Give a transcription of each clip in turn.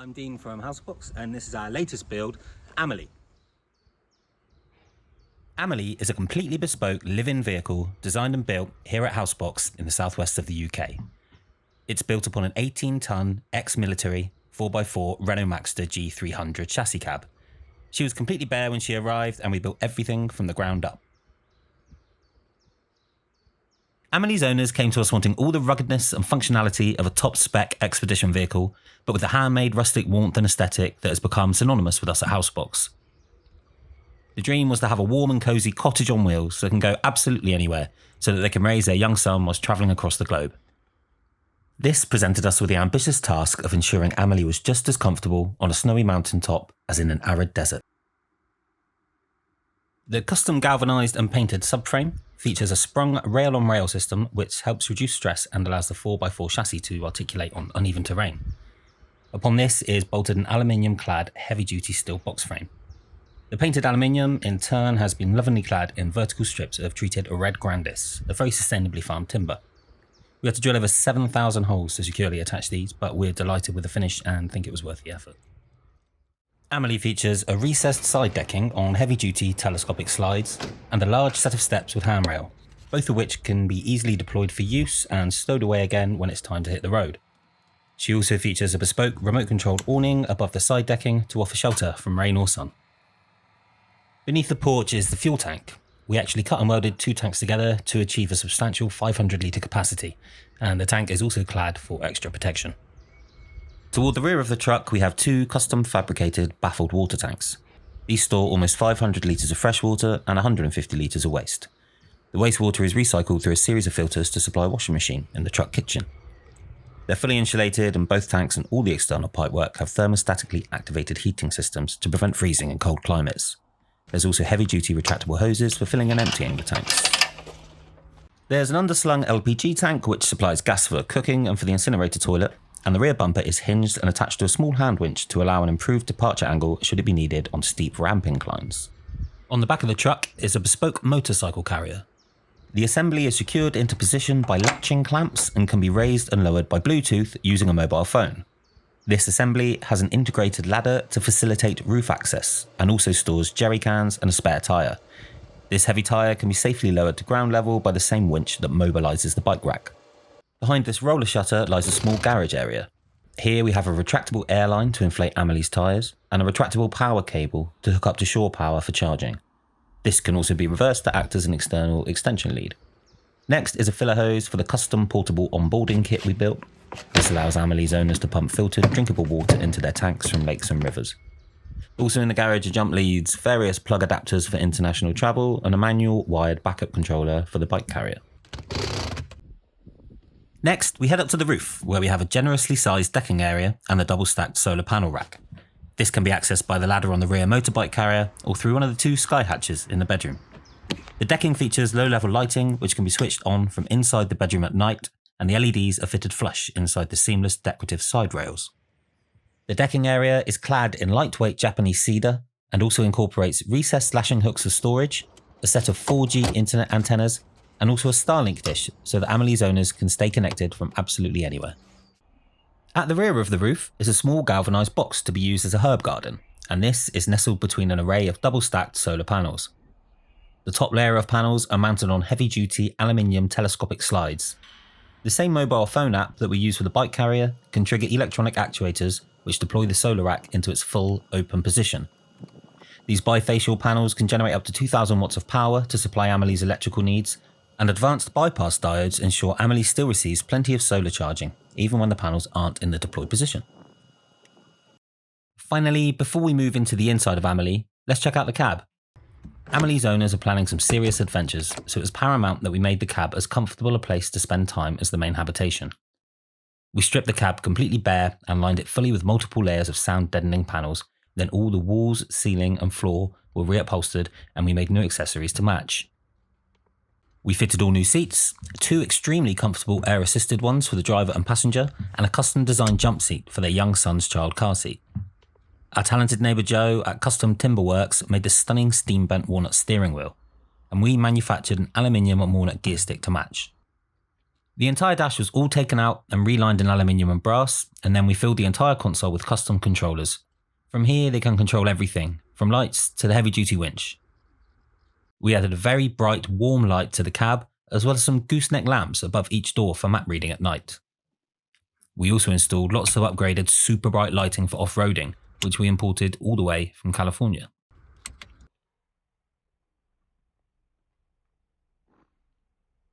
I'm Dean from Housebox, and this is our latest build, Amelie. Amelie is a completely bespoke live-in vehicle designed and built here at Housebox in the southwest of the UK. It's built upon an 18-ton ex-military 4x4 Renault Maxter G300 chassis cab. She was completely bare when she arrived, and we built everything from the ground up. Amelie's owners came to us wanting all the ruggedness and functionality of a top-spec expedition vehicle, but with the handmade rustic warmth and aesthetic that has become synonymous with us at Housebox. The dream was to have a warm and cosy cottage on wheels that can go absolutely anywhere, so that they can raise their young son whilst travelling across the globe. This presented us with the ambitious task of ensuring Amelie was just as comfortable on a snowy mountaintop as in an arid desert. The custom galvanised and painted subframe features a sprung rail-on-rail system which helps reduce stress and allows the 4x4 chassis to articulate on uneven terrain. Upon this is bolted an aluminium-clad heavy-duty steel box frame. The painted aluminium, in turn, has been lovingly clad in vertical strips of treated red Grandis, a very sustainably farmed timber. We had to drill over 7,000 holes to securely attach these, but we're delighted with the finish and think it was worth the effort. Amelie features a recessed side decking on heavy-duty telescopic slides and a large set of steps with handrail, both of which can be easily deployed for use and stowed away again when it's time to hit the road. She also features a bespoke remote-controlled awning above the side decking to offer shelter from rain or sun. Beneath the porch is the fuel tank. We actually cut and welded 2 tanks together to achieve a substantial 500-litre capacity, and the tank is also clad for extra protection. Toward the rear of the truck, we have 2 custom fabricated baffled water tanks. These store almost 500 litres of fresh water and 150 litres of waste. The wastewater is recycled through a series of filters to supply a washing machine in the truck kitchen. They're fully insulated, and both tanks and all the external pipework have thermostatically activated heating systems to prevent freezing in cold climates. There's also heavy-duty retractable hoses for filling and emptying the tanks. There's an underslung LPG tank which supplies gas for cooking and for the incinerator toilet, and the rear bumper is hinged and attached to a small hand winch to allow an improved departure angle should it be needed on steep ramp inclines. On the back of the truck is a bespoke motorcycle carrier. The assembly is secured into position by latching clamps and can be raised and lowered by Bluetooth using a mobile phone. This assembly has an integrated ladder to facilitate roof access and also stores jerry cans and a spare tyre. This heavy tyre can be safely lowered to ground level by the same winch that mobilises the bike rack. Behind this roller shutter lies a small garage area. Here we have a retractable airline to inflate Amelie's tyres and a retractable power cable to hook up to shore power for charging. This can also be reversed to act as an external extension lead. Next is a filler hose for the custom portable onboarding kit we built. This allows Amelie's owners to pump filtered, drinkable water into their tanks from lakes and rivers. Also in the garage are jump leads, various plug adapters for international travel, and a manual wired backup controller for the bike carrier. Next, we head up to the roof, where we have a generously sized decking area and a double-stacked solar panel rack. This can be accessed by the ladder on the rear motorbike carrier or through one of the 2 sky hatches in the bedroom. The decking features low-level lighting, which can be switched on from inside the bedroom at night, and the LEDs are fitted flush inside the seamless decorative side rails. The decking area is clad in lightweight Japanese cedar and also incorporates recessed lashing hooks for storage, a set of 4G internet antennas, and also a Starlink dish so that Amelie's owners can stay connected from absolutely anywhere. At the rear of the roof is a small galvanised box to be used as a herb garden, and this is nestled between an array of double-stacked solar panels. The top layer of panels are mounted on heavy-duty aluminium telescopic slides. The same mobile phone app that we use for the bike carrier can trigger electronic actuators which deploy the solar rack into its full open position. These bifacial panels can generate up to 2,000 watts of power to supply Amelie's electrical needs, and advanced bypass diodes ensure Amelie still receives plenty of solar charging, even when the panels aren't in the deployed position. Finally, before we move into the inside of Amelie, let's check out the cab. Amelie's owners are planning some serious adventures, so it was paramount that we made the cab as comfortable a place to spend time as the main habitation. We stripped the cab completely bare and lined it fully with multiple layers of sound-deadening panels, then all the walls, ceiling and floor were reupholstered, and we made new accessories to match. We fitted all new seats, 2 extremely comfortable air-assisted ones for the driver and passenger, and a custom-designed jump seat for their young son's child car seat. Our talented neighbour Joe at Custom Timber Works made this stunning steam-bent walnut steering wheel, and we manufactured an aluminium and walnut gear stick to match. The entire dash was all taken out and relined in aluminium and brass, and then we filled the entire console with custom controllers. From here they can control everything, from lights to the heavy duty winch. We added a very bright warm light to the cab, as well as some gooseneck lamps above each door for map reading at night. We also installed lots of upgraded super bright lighting for off-roading, which we imported all the way from California.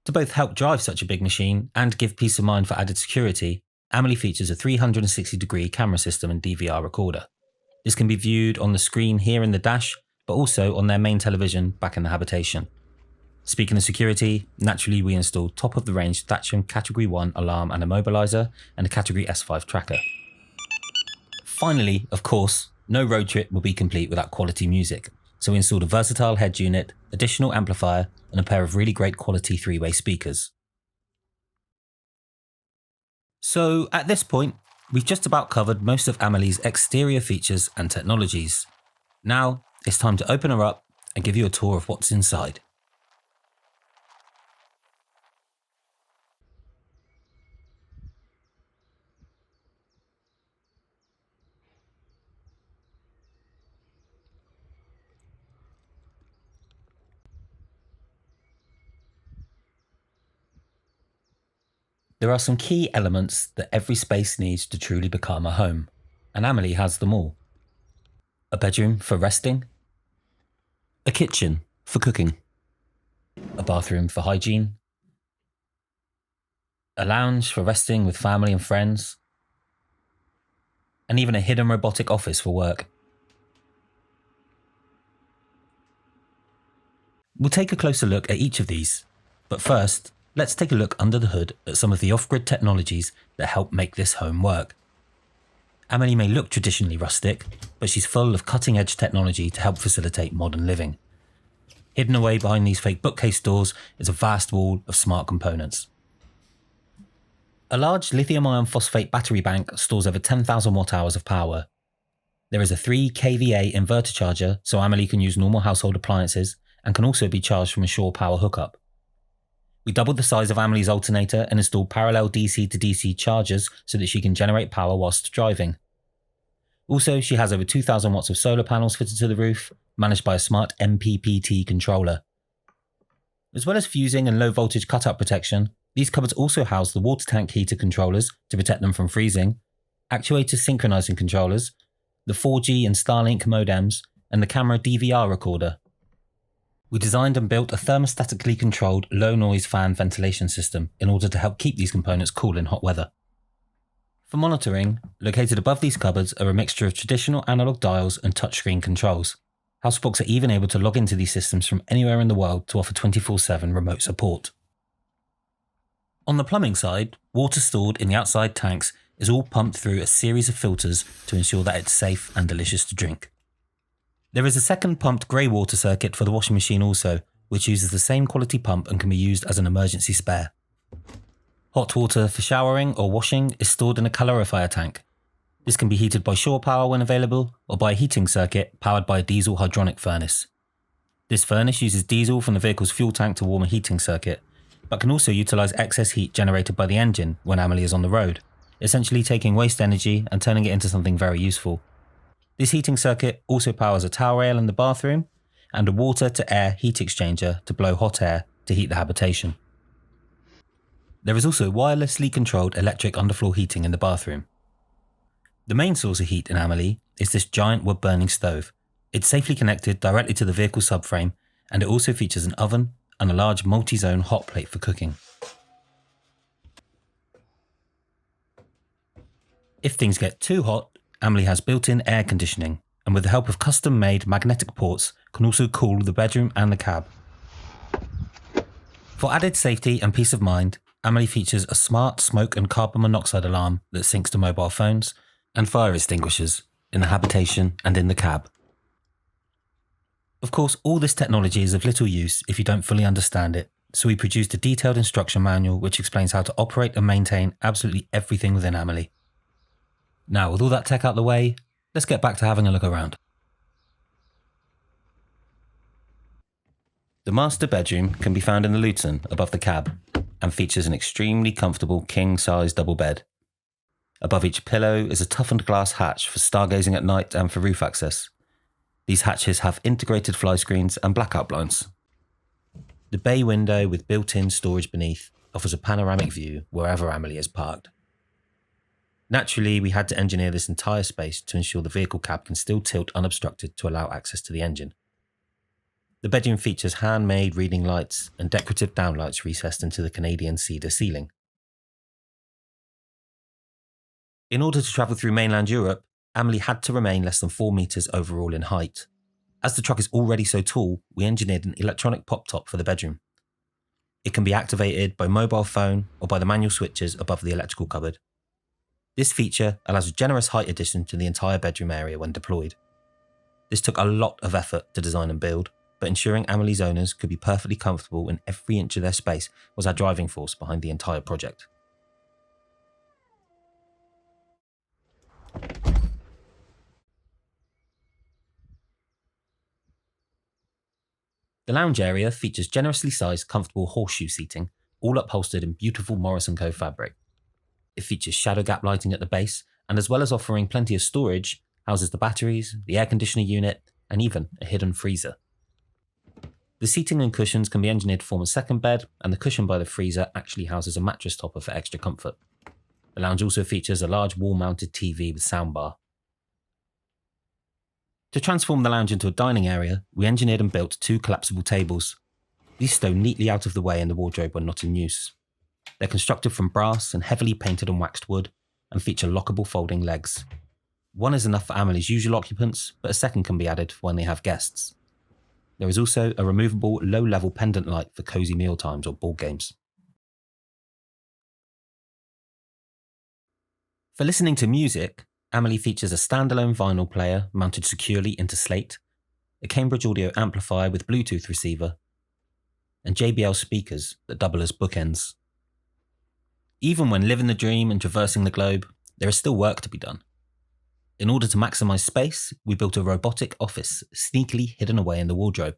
To both help drive such a big machine and give peace of mind for added security, Amelie features a 360-degree camera system and DVR recorder. This can be viewed on the screen here in the dash, but also on their main television back in the habitation. Speaking of security, naturally we installed top-of-the-range Thatcham Category 1 alarm and immobiliser and a Category S5 tracker. Finally, of course, no road trip will be complete without quality music, so we installed a versatile head unit, additional amplifier, and a pair of really great quality 3-way speakers. So at this point, we've just about covered most of Amelie's exterior features and technologies. Now, it's time to open her up and give you a tour of what's inside. There are some key elements that every space needs to truly become a home, and Amelie has them all. A bedroom for resting, a kitchen for cooking, a bathroom for hygiene, a lounge for resting with family and friends, and even a hidden robotic office for work. We'll take a closer look at each of these, but first, let's take a look under the hood at some of the off-grid technologies that help make this home work. Amelie may look traditionally rustic, but she's full of cutting-edge technology to help facilitate modern living. Hidden away behind these fake bookcase doors is a vast wall of smart components. A large lithium iron phosphate battery bank stores over 10,000 watt-hours of power. There is a 3 kVA inverter charger, so Amelie can use normal household appliances and can also be charged from a shore power hookup. We doubled the size of Amelie's alternator and installed parallel DC to DC chargers so that she can generate power whilst driving. Also, she has over 2,000 watts of solar panels fitted to the roof, managed by a smart MPPT controller. As well as fusing and low voltage cutout protection, these cupboards also house the water tank heater controllers to protect them from freezing, actuator synchronizing controllers, the 4G and Starlink modems, and the camera DVR recorder. We designed and built a thermostatically controlled low-noise fan ventilation system in order to help keep these components cool in hot weather. For monitoring, located above these cupboards are a mixture of traditional analog dials and touchscreen controls. Housebox are even able to log into these systems from anywhere in the world to offer 24/7 remote support. On the plumbing side, water stored in the outside tanks is all pumped through a series of filters to ensure that it's safe and delicious to drink. There is a second pumped grey water circuit for the washing machine also, which uses the same quality pump and can be used as an emergency spare. Hot water for showering or washing is stored in a calorifier tank. This can be heated by shore power when available, or by a heating circuit powered by a diesel hydronic furnace. This furnace uses diesel from the vehicle's fuel tank to warm a heating circuit, but can also utilise excess heat generated by the engine when Amelie is on the road, essentially taking waste energy and turning it into something very useful. This heating circuit also powers a towel rail in the bathroom and a water-to-air heat exchanger to blow hot air to heat the habitation. There is also wirelessly controlled electric underfloor heating in the bathroom. The main source of heat in Amelie is this giant wood-burning stove. It's safely connected directly to the vehicle subframe, and it also features an oven and a large multi-zone hot plate for cooking. If things get too hot, Amelie has built-in air conditioning, and with the help of custom-made magnetic ports, can also cool the bedroom and the cab. For added safety and peace of mind, Amelie features a smart smoke and carbon monoxide alarm that syncs to mobile phones, and fire extinguishers in the habitation and in the cab. Of course, all this technology is of little use if you don't fully understand it, so we produced a detailed instruction manual which explains how to operate and maintain absolutely everything within Amelie. Now, with all that tech out the way, let's get back to having a look around. The master bedroom can be found in the Luton above the cab. and features an extremely comfortable king-size double bed. Above each pillow is a toughened glass hatch for stargazing at night and for roof access. These hatches have integrated fly screens and blackout blinds. The bay window with built-in storage beneath offers a panoramic view wherever Amelie is parked. Naturally, we had to engineer this entire space to ensure the vehicle cab can still tilt unobstructed to allow access to the engine. The bedroom features handmade reading lights and decorative downlights recessed into the Canadian cedar ceiling. In order to travel through mainland Europe, Amelie had to remain less than 4 metres overall in height. As the truck is already so tall, we engineered an electronic pop-top for the bedroom. It can be activated by mobile phone or by the manual switches above the electrical cupboard. This feature allows a generous height addition to the entire bedroom area when deployed. This took a lot of effort to design and build, but ensuring Amelie's owners could be perfectly comfortable in every inch of their space was our driving force behind the entire project. The lounge area features generously sized, comfortable horseshoe seating, all upholstered in beautiful Morris & Co fabric. It features shadow gap lighting at the base, and as well as offering plenty of storage, houses the batteries, the air conditioner unit, and even a hidden freezer. The seating and cushions can be engineered to form a second bed, and the cushion by the freezer actually houses a mattress topper for extra comfort. The lounge also features a large wall-mounted TV with soundbar. To transform the lounge into a dining area, we engineered and built 2 collapsible tables. These stow neatly out of the way in the wardrobe when not in use. They're constructed from brass and heavily painted and waxed wood, and feature lockable folding legs. One is enough for Amelie's usual occupants, but a second can be added for when they have guests. There is also a removable low-level pendant light for cosy mealtimes or board games. For listening to music, Amelie features a standalone vinyl player mounted securely into slate, a Cambridge Audio amplifier with Bluetooth receiver, and JBL speakers that double as bookends. Even when living the dream and traversing the globe, there is still work to be done. In order to maximise space, we built a robotic office sneakily hidden away in the wardrobe.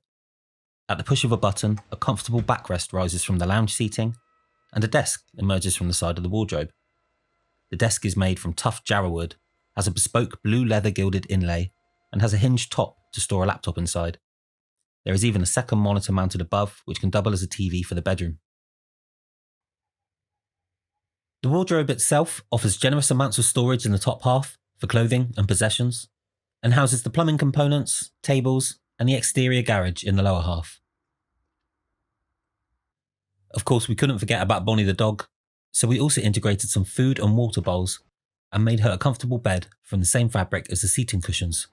At the push of a button, a comfortable backrest rises from the lounge seating, and a desk emerges from the side of the wardrobe. The desk is made from tough jarrah wood, has a bespoke blue leather gilded inlay, and has a hinged top to store a laptop inside. There is even a second monitor mounted above, which can double as a TV for the bedroom. The wardrobe itself offers generous amounts of storage in the top half for clothing and possessions, and houses the plumbing components, tables, and the exterior garage in the lower half. Of course, we couldn't forget about Bonnie the dog, so we also integrated some food and water bowls and made her a comfortable bed from the same fabric as the seating cushions.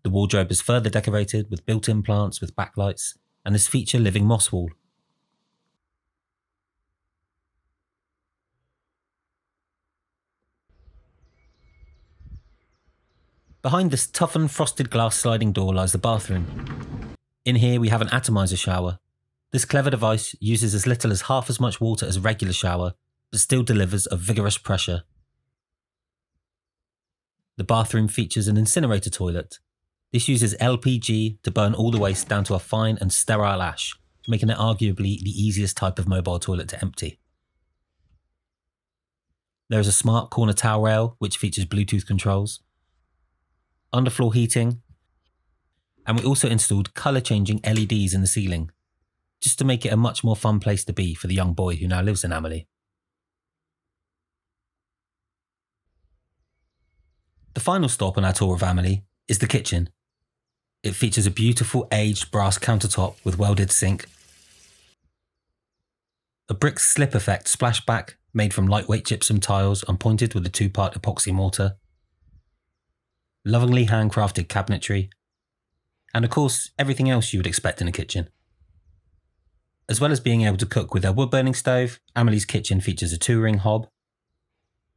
The wardrobe is further decorated with built-in plants with backlights and this feature living moss wall. Behind this toughened frosted glass sliding door lies the bathroom. In here we have an atomizer shower. This clever device uses as little as half as much water as a regular shower, but still delivers a vigorous pressure. The bathroom features an incinerator toilet. This uses LPG to burn all the waste down to a fine and sterile ash, making it arguably the easiest type of mobile toilet to empty. There is a smart corner towel rail which features Bluetooth controls, underfloor heating, and we also installed colour-changing LEDs in the ceiling, just to make it a much more fun place to be for the young boy who now lives in Amelie. The final stop on our tour of Amelie is the kitchen. It features a beautiful aged brass countertop with welded sink, a brick slip effect splashback made from lightweight gypsum tiles and pointed with a 2-part epoxy mortar, lovingly handcrafted cabinetry, and of course everything else you would expect in a kitchen. As well as being able to cook with their wood-burning stove, Amelie's kitchen features a 2-ring hob,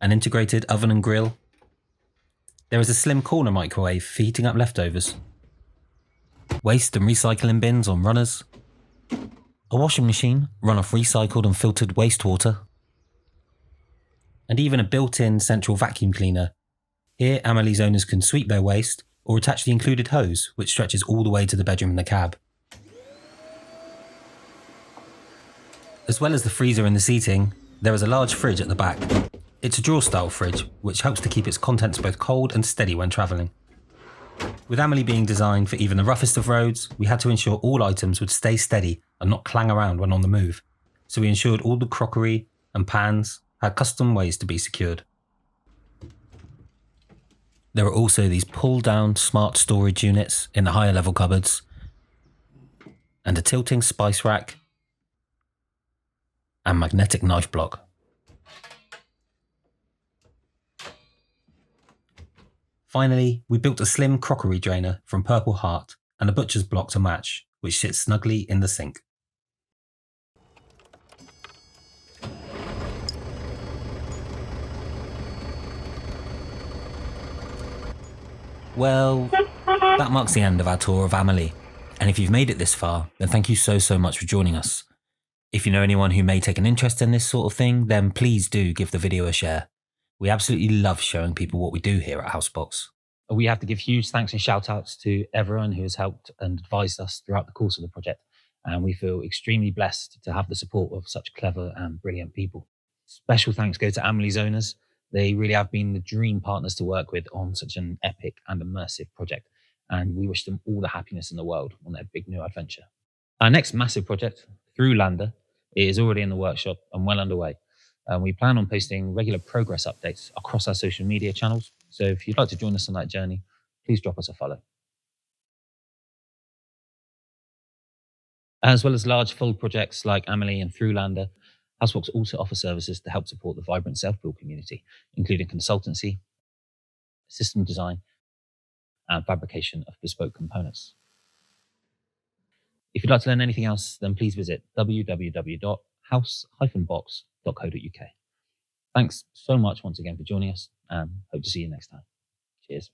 an integrated oven and grill. There is a slim corner microwave for heating up leftovers, waste and recycling bins on runners, a washing machine run off recycled and filtered wastewater, and even a built-in central vacuum cleaner. Here, Amelie's owners can sweep their waste or attach the included hose, which stretches all the way to the bedroom in the cab. As well as the freezer and the seating, there is a large fridge at the back. It's a drawer-style fridge, which helps to keep its contents both cold and steady when travelling. With Amelie being designed for even the roughest of roads, we had to ensure all items would stay steady and not clang around when on the move. So we ensured all the crockery and pans had custom ways to be secured. There are also these pull-down smart storage units in the higher level cupboards, and a tilting spice rack and magnetic knife block. Finally, we built a slim crockery drainer from Purple Heart and a butcher's block to match, which sits snugly in the sink. Well, that marks the end of our tour of Amelie. And if you've made it this far, then thank you so much for joining us. If you know anyone who may take an interest in this sort of thing, then please do give the video a share. We absolutely love showing people what we do here at Housebox. We have to give huge thanks and shout outs to everyone who has helped and advised us throughout the course of the project. And we feel extremely blessed to have the support of such clever and brilliant people. Special thanks go to Amelie's owners. They really have been the dream partners to work with on such an epic and immersive project. And we wish them all the happiness in the world on their big new adventure. Our next massive project, Through Lander, is already in the workshop and well underway. We plan on posting regular progress updates across our social media channels. So if you'd like to join us on that journey, please drop us a follow. As well as large full projects like Amelie and Through Lander, Housebox also offers services to help support the vibrant self-build community, including consultancy, system design, and fabrication of bespoke components. If you'd like to learn anything else, then please visit www.house-box.co.uk. Thanks so much once again for joining us, and hope to see you next time. Cheers.